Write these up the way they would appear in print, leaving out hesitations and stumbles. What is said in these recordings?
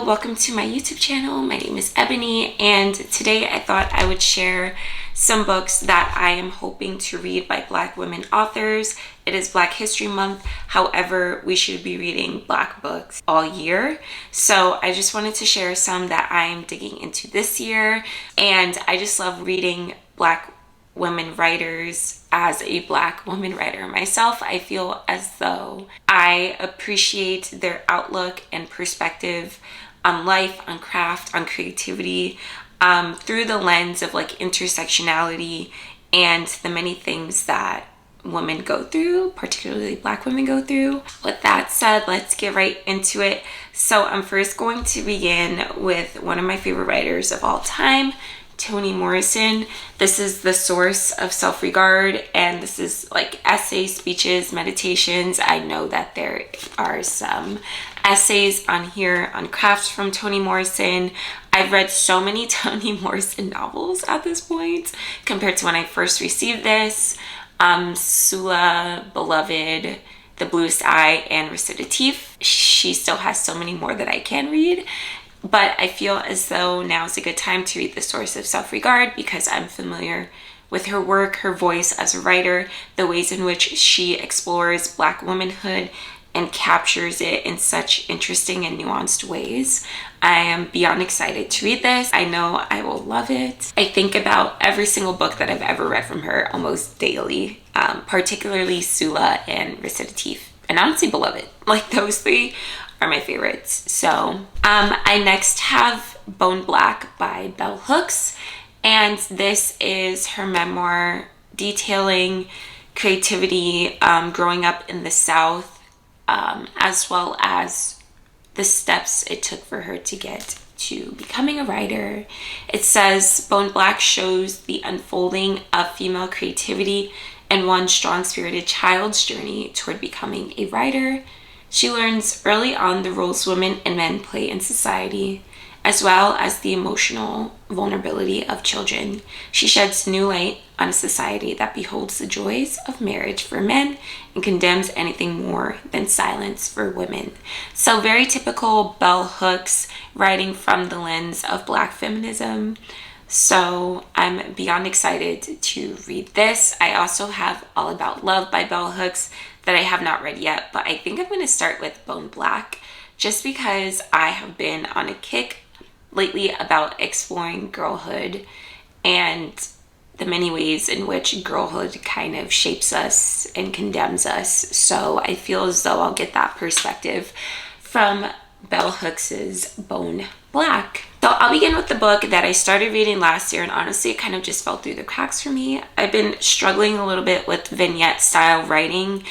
Hello, welcome to my YouTube channel. My name is Ebony, and today I thought I would share some books that I am hoping to read by Black women authors. It is Black History Month. However, we should be reading Black books all year. So I just wanted to share some that I am digging into this year. And I just love reading Black women writers. As a Black woman writer myself, I feel as though I appreciate their outlook and perspective on life, on craft, on creativity, through the lens of like intersectionality and the many things that women go through, particularly Black women go through. With that said, let's get right into it. So I'm first going to begin with one of my favorite writers of all time, Toni Morrison. This is the source of self-regard, and this is like essays, speeches, meditations. I know that there are some essays on here on crafts from Toni Morrison. I've read so many Toni Morrison novels at this point compared to when I first received this. Sula, Beloved, The Bluest Eye, and Recitative. She still has so many more that I can read. But I feel as though now is a good time to read The Source of Self-Regard because I'm familiar with her work, her voice as a writer, the ways in which she explores Black womanhood and captures it in such interesting and nuanced ways. I am beyond excited to read this. I know I will love it. I think about every single book that I've ever read from her almost daily, particularly Sula and Recitative, and honestly Beloved. Like those three are my favorites. So I next have Bone Black by Bell Hooks, and this is her memoir detailing creativity growing up in the South, as well as the steps it took for her to get to becoming a writer. It says Bone Black shows the unfolding of female creativity and one strong-spirited child's journey toward becoming a writer. She learns early on the roles women and men play in society, as well as the emotional vulnerability of children. She sheds new light on a society that beholds the joys of marriage for men and condemns anything more than silence for women. So very typical Bell Hooks, writing from the lens of Black feminism. So I'm beyond excited to read this. I also have All About Love by Bell Hooks that I have not read yet, but I think I'm going to start with Bone Black just because I have been on a kick lately about exploring girlhood and the many ways in which girlhood kind of shapes us and condemns us. So I feel as though I'll get that perspective from Bell Hooks's Bone Black. So I'll begin with the book that I started reading last year, and honestly it kind of just fell through the cracks for me. I've been struggling a little bit with vignette style writing,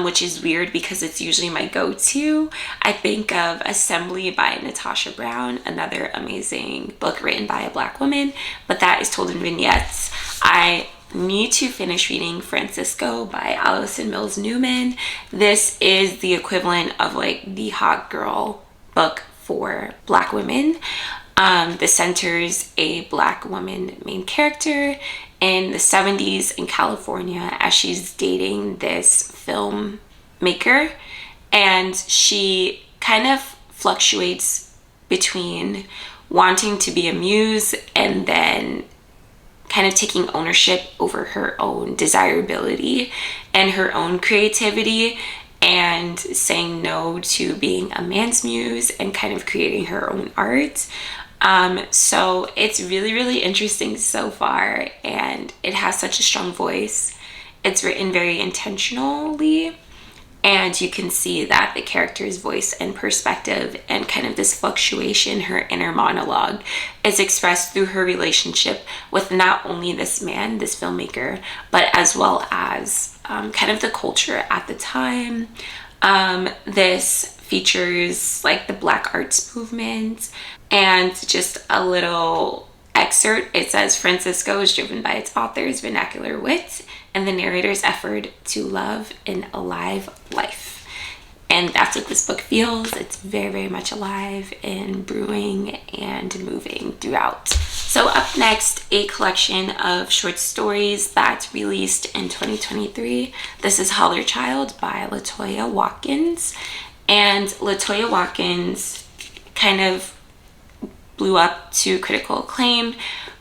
which is weird because it's usually my go-to. I think of Assembly by Natasha Brown, another amazing book written by a Black woman, but that is told in vignettes. I need to finish reading Francisco by Alison Newman. This is the equivalent of like the hot girl book for Black women. This centers a Black woman main character in the 70s in California as she's dating this filmmaker, and she kind of fluctuates between wanting to be a muse and then kind of taking ownership over her own desirability and her own creativity, and saying no to being a man's muse and kind of creating her own art. So it's really, really interesting so far, and it has such a strong voice. It's written very intentionally, and you can see that the character's voice and perspective and kind of this fluctuation, her inner monologue, is expressed through her relationship with not only this man, this filmmaker, but as well as kind of the culture at the time. This features like the Black arts movement, and just a little excerpt. It says Francisco is driven by its author's vernacular wit and the narrator's effort to love an alive life. And that's what this book feels. It's very, very much alive and brewing and moving throughout. So up next, a collection of short stories that's released in 2023. This is Holler by Latoya Watkins. And Latoya Watkins kind of blew up to critical acclaim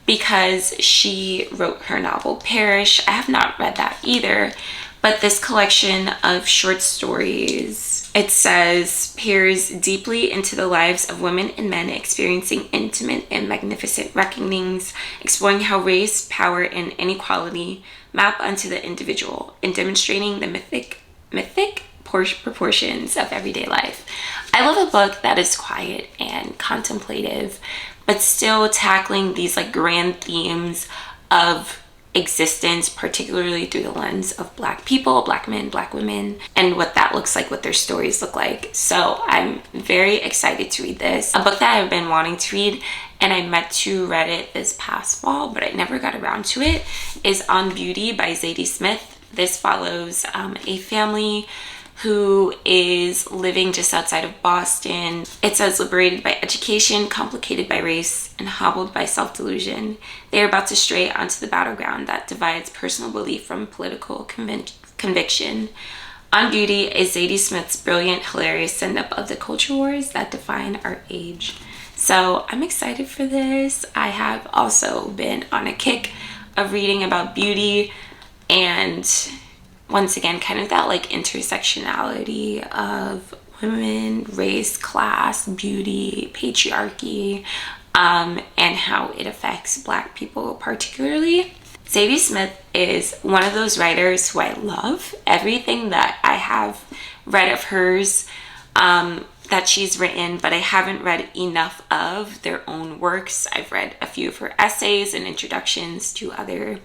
because she wrote her novel Perish. I have not read that either, but this collection of short stories, it says, peers deeply into the lives of women and men experiencing intimate and magnificent reckonings, exploring how race, power, and inequality map onto the individual and demonstrating the mythic proportions of everyday life. I love a book that is quiet and contemplative, but still tackling these like grand themes of existence, particularly through the lens of Black people, Black men, Black women, and what that looks like, what their stories look like. So I'm very excited to read this. A book that I've been wanting to read, and I meant to read it this past fall, but I never got around to it, is On Beauty by Zadie Smith. This follows a family who is living just outside of Boston. It says, liberated by education, complicated by race, and hobbled by self-delusion, they are about to stray onto the battleground that divides personal belief from political conviction. On Beauty is Zadie Smith's brilliant, hilarious send-up of the culture wars that define our age. So I'm excited for this. I have also been on a kick of reading about beauty, and once again, kind of that like intersectionality of women, race, class, beauty, patriarchy, and how it affects Black people particularly. Zadie Smith is one of those writers who I love. Everything that I have read of hers that she's written, but I haven't read enough of their own works. I've read a few of her essays and introductions to other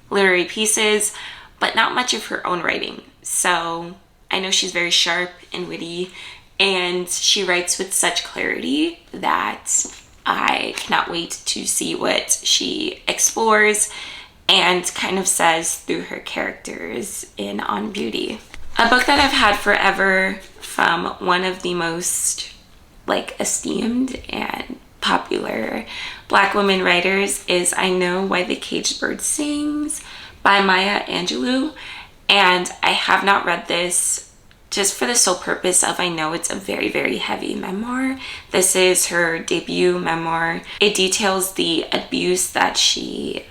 literary pieces, but not much of her own writing. So I know she's very sharp and witty, and she writes with such clarity that I cannot wait to see what she explores and kind of says through her characters in On Beauty. A book that I've had forever from one of the most like esteemed and popular Black women writers is I Know Why the Caged Bird Sings by Maya Angelou, and I have not read this just for the sole purpose of I know it's a very, very heavy memoir. This is her debut memoir. It details the abuse that she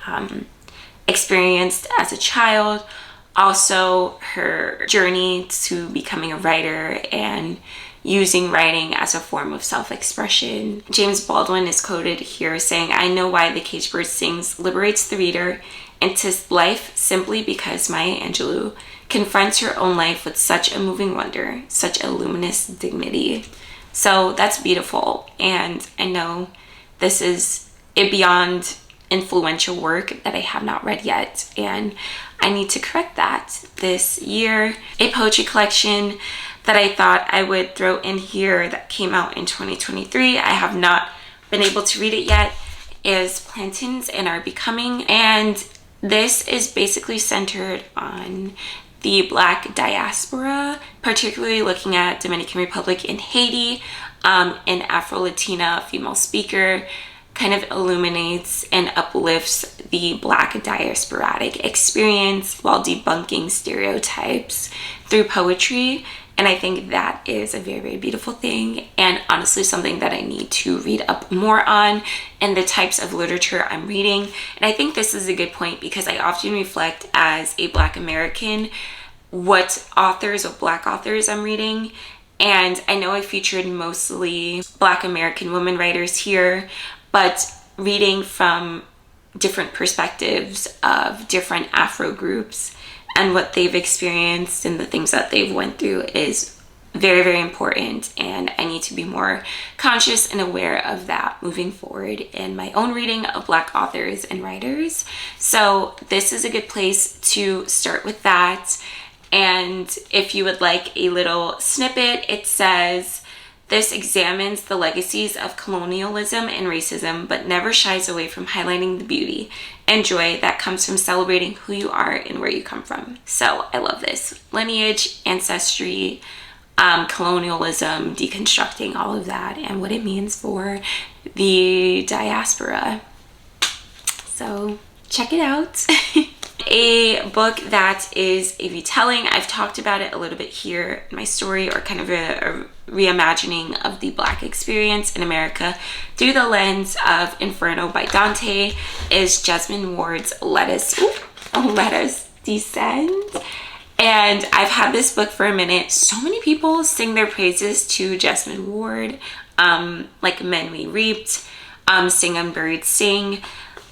experienced as a child, also her journey to becoming a writer and using writing as a form of self-expression. James Baldwin is quoted here saying, "I know why The Caged Bird Sings liberates the reader into life simply because Maya Angelou confronts her own life with such a moving wonder, such a luminous dignity." So that's beautiful, and I know this is a beyond influential work that I have not read yet, and I need to correct that this year. A poetry collection that I thought I would throw in here that came out in 2023, I have not been able to read it yet, is Plantains and Our Becoming, and this is basically centered on the Black diaspora, particularly looking at Dominican Republic and Haiti. An Afro-Latina female speaker kind of illuminates and uplifts the Black diasporatic experience while debunking stereotypes through poetry. And I think that is a very, very beautiful thing, and honestly something that I need to read up more on in the types of literature I'm reading. And I think this is a good point because I often reflect as a Black American what Black authors I'm reading. And I know I featured mostly Black American women writers here, but reading from different perspectives of different Afro groups and what they've experienced and the things that they've went through is very, very important, and I need to be more conscious and aware of that moving forward in my own reading of Black authors and writers. So this is a good place to start with that. And if you would like a little snippet, it says, "This examines the legacies of colonialism and racism, but never shies away from highlighting the beauty and joy that comes from celebrating who you are and where you come from." So I love this. Lineage, ancestry, colonialism, deconstructing all of that and what it means for the diaspora. So check it out. A book that is a retelling. I've talked about it a little bit here in my story, or kind of a reimagining of the Black experience in America through the lens of Inferno by Dante, is Jesmyn Ward's Let Us Descend. And I've had this book for a minute. So many people sing their praises to Jesmyn Ward, like Men We Reaped, Sing Unburied Sing.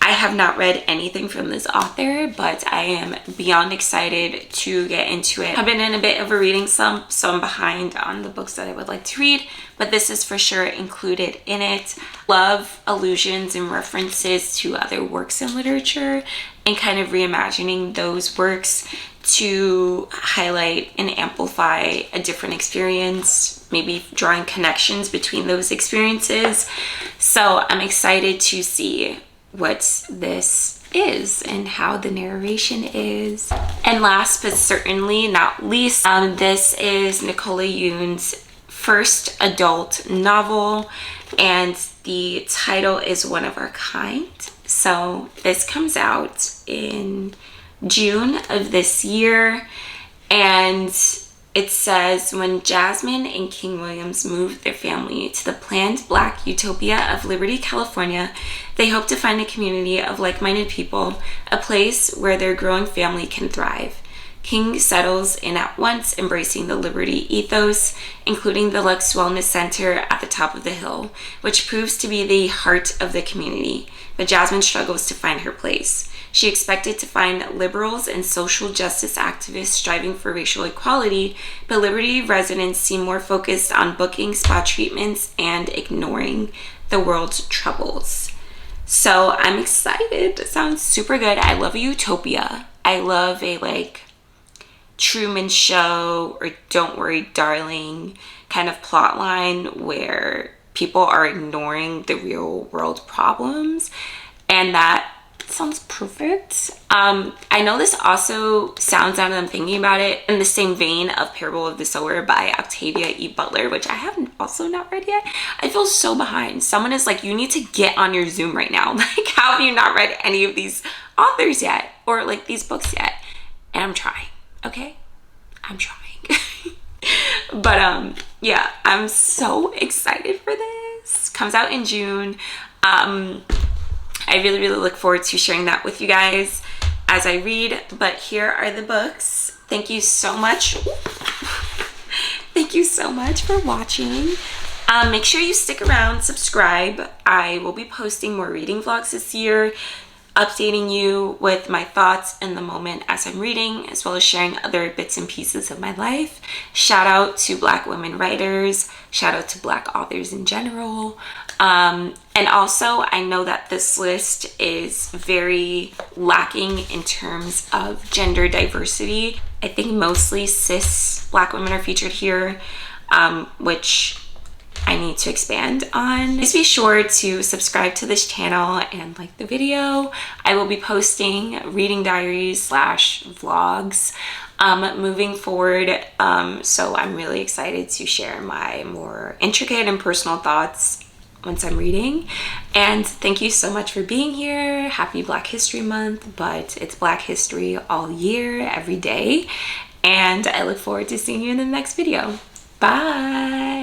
I have not read anything from this author, but I am beyond excited to get into it. I've been in a bit of a reading slump, so I'm behind on the books that I would like to read, but this is for sure included in it. Love allusions and references to other works in literature and kind of reimagining those works to highlight and amplify a different experience, maybe drawing connections between those experiences. So I'm excited to see what this is and how the narration is. And last but certainly not least, this is Nicola Yoon's first adult novel, and the title is One of Our Kind. So this comes out in June of this year, and it says, when Jesmyn and King Williams moved their family to the planned Black utopia of Liberty, California, they hope to find a community of like-minded people, a place where their growing family can thrive. King settles in at once, embracing the Liberty ethos, including the Lux Wellness Center at the top of the hill, which proves to be the heart of the community. But Jesmyn struggles to find her place. She expected to find liberals and social justice activists striving for racial equality, but Liberty residents seem more focused on booking spa treatments and ignoring the world's troubles. So I'm excited. It sounds super good. I love a utopia. I love a like Truman Show or Don't Worry Darling kind of plot line where people are ignoring the real world problems, and that sounds perfect. I know this also sounds, now that I'm thinking about it, in the same vein of Parable of the Sower by Octavia E. Butler, which I have also not read yet. I feel so behind. Someone is like, you need to get on your Zoom right now. Like, how have you not read any of these authors yet, or like these books yet? And I'm trying, okay? I'm trying. But yeah, I'm so excited for this. Comes out in June. I really look forward to sharing that with you guys as I read, but here are the books. Thank you so much. Thank you so much for watching. Make sure you stick around, subscribe. I will be posting more reading vlogs this year, updating you with my thoughts in the moment as I'm reading, as well as sharing other bits and pieces of my life. Shout out to Black women writers, shout out to Black authors in general. And also, I know that this list is very lacking in terms of gender diversity. I think mostly cis Black women are featured here, which I need to expand on. Please be sure to subscribe to this channel and like the video. I will be posting reading diaries / vlogs moving forward, so I'm really excited to share my more intricate and personal thoughts once I'm reading. And thank you so much for being here. Happy Black History Month, but it's Black history all year, every day, and I look forward to seeing you in the next video. Bye.